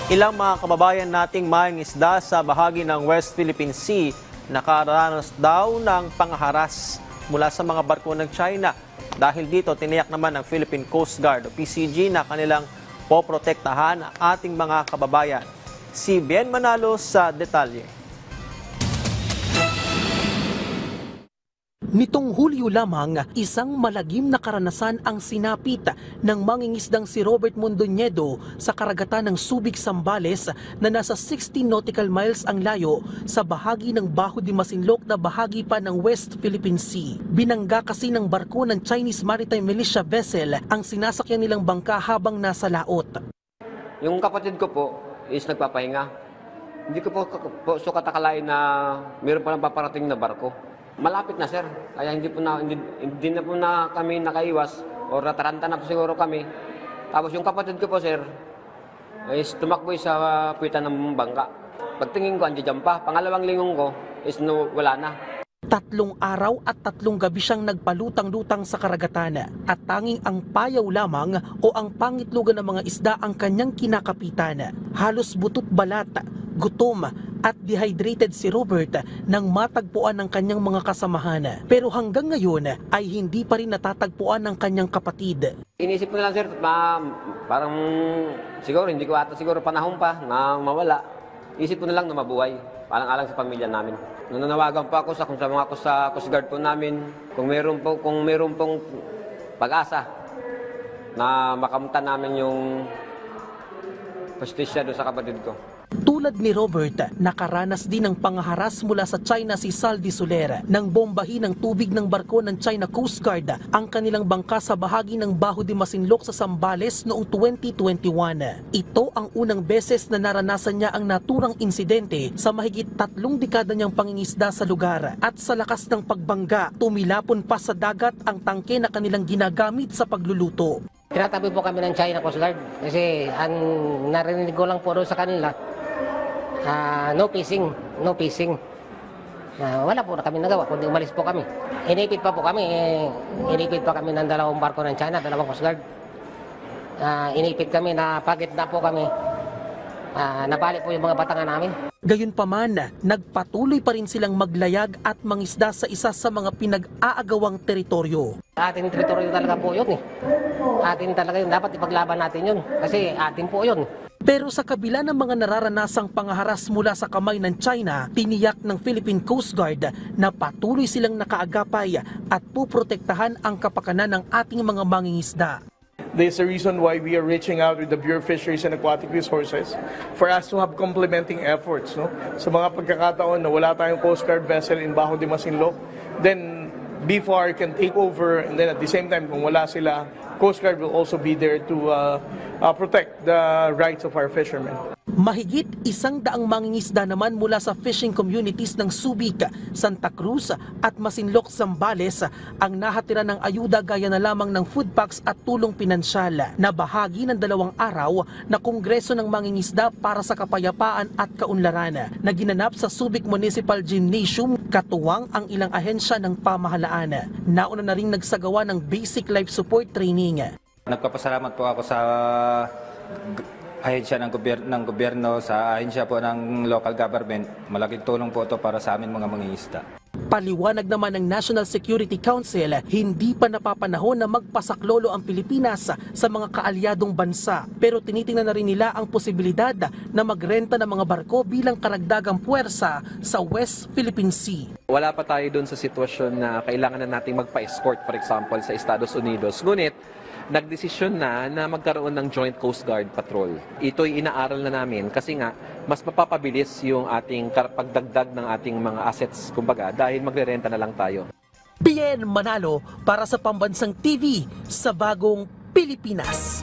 Ilang mga kababayan nating mangingisda sa bahagi ng West Philippine Sea nakaranas daw ng pangharas mula sa mga barko ng China. Dahil dito, tiniyak naman ng Philippine Coast Guard o PCG na kanilang poprotektahan ang ating mga kababayan. Si Bien Manalo sa detalye. Nitong Hulyo lamang, isang malagim na karanasan ang sinapit ng mangingisdang si Robert Mondoñedo sa karagatan ng Subic, Zambales na nasa 16 nautical miles ang layo sa bahagi ng Bajo de Masinloc na bahagi pa ng West Philippine Sea. Binangga kasi ng barko ng Chinese Maritime Militia vessel ang sinasakyan nilang bangka habang nasa laot. Yung kapatid ko po is nagpapahinga. Hindi ko po so katakalain na mayroon pa lang paparating na barko. Malapit na, sir. Kaya hindi na po na kami nakaiwas o nataranta na po siguro kami. Tapos yung kapatid ko po, sir, is tumakbo sa puwitan ng bangka. Pagtingin ko, andiyan pa. Pangalawang lingon ko is wala na. 3 araw at 3 gabi siyang nagpalutang-lutang sa karagatan at tanging ang payaw lamang o ang pangitlugan ng mga isda ang kanyang kinakapitan. Halos butot balat, gutom at dehydrated si Robert nang matagpuan ng kanyang mga kasamahan. Pero hanggang ngayon ay hindi pa rin natatagpuan ng kanyang kapatid. Inisip ko na lang, sir, parang siguro hindi ko ata siguro panahon pa na mawala. Isip ko na lang na mabuhay, alang-alang sa pamilya namin. Nananawagan pa ako sa mga Coast Guard po namin kung meron pong pag-asa na makamutan namin yung justisya doon sa kapatid ko. Tulad ni Robert, nakaranas din ng pangharas mula sa China si Saldi Soler nang bombahin ng tubig ng barko ng China Coast Guard ang kanilang bangka sa bahagi ng Bajo de Masinloc sa Zambales noong 2021. Ito ang unang beses na naranasan niya ang naturang insidente sa mahigit 3 dekada niyang pangingisda sa lugar. At sa lakas ng pagbangga, tumilapon pa sa dagat ang tangke na kanilang ginagamit sa pagluluto. Tinatabi po kami ng China Coast Guard kasi ang narinig ko lang po doon sa kanila, no fishing. Wala po na kami nagawa, kundi umalis po kami. Inipit pa kami ng 2 barko ng China, 2 Coast Guard. Inipit kami, napagit na po kami. Nabalik po yung mga batangan namin. Gayunpaman, nagpatuloy pa rin silang maglayag at mangisda sa isa sa mga pinag-aagawang teritoryo. Ating teritoryo talaga po yun eh. Atin talaga yun, dapat ipaglaban natin yun kasi atin po yun. Pero sa kabila ng mga nararanasang pangharas mula sa kamay ng China, tiniyak ng Philippine Coast Guard na patuloy silang nakaagapay at puprotektahan ang kapakanan ng ating mga mangingisda. This is the reason why we are reaching out with the Bureau of Fisheries and Aquatic Resources for us to have complementing efforts. No? Sa mga pagkakataon na wala tayong Coast Guard vessel in Bajo de Masinloc, then BFAR can take over, and then at the same time, kung wala sila, Coast Guard will also be there to protect the rights of our fishermen. Mahigit 100 mangingisda naman mula sa fishing communities ng Subic, Santa Cruz at Masinloc, Zambales ang nahatira ng ayuda gaya na lamang ng food packs at tulong pinansyal na bahagi ng 2 araw na Kongreso ng Mangingisda para sa Kapayapaan at Kaunlaran na ginanap sa Subic Municipal Gymnasium, katuwang ang ilang ahensya ng pamahalaan. Nauna na ring nagsagawa ng basic life support training. Nagpapasalamat po ako sa ahensya ng gobyerno, sa ahensya po ng local government. Malaking tulong po ito para sa amin mga mangingisda. Paliwanag naman ng National Security Council, hindi pa napapanahon na magpasaklolo ang Pilipinas sa mga kaalyadong bansa. Pero tinitingnan na rin nila ang posibilidad na magrenta ng mga barko bilang karagdagang puwersa sa West Philippine Sea. Wala pa tayo doon sa sitwasyon na kailangan na nating magpa-escort, for example, sa Estados Unidos. Ngunit, nagdesisyon na magkaroon ng Joint Coast Guard Patrol. Ito'y inaaral na namin kasi nga mas mapapabilis yung ating pagdagdag ng ating mga assets, kumbaga, dahil magre-renta na lang tayo. Bien Manalo para sa Pambansang TV sa Bagong Pilipinas.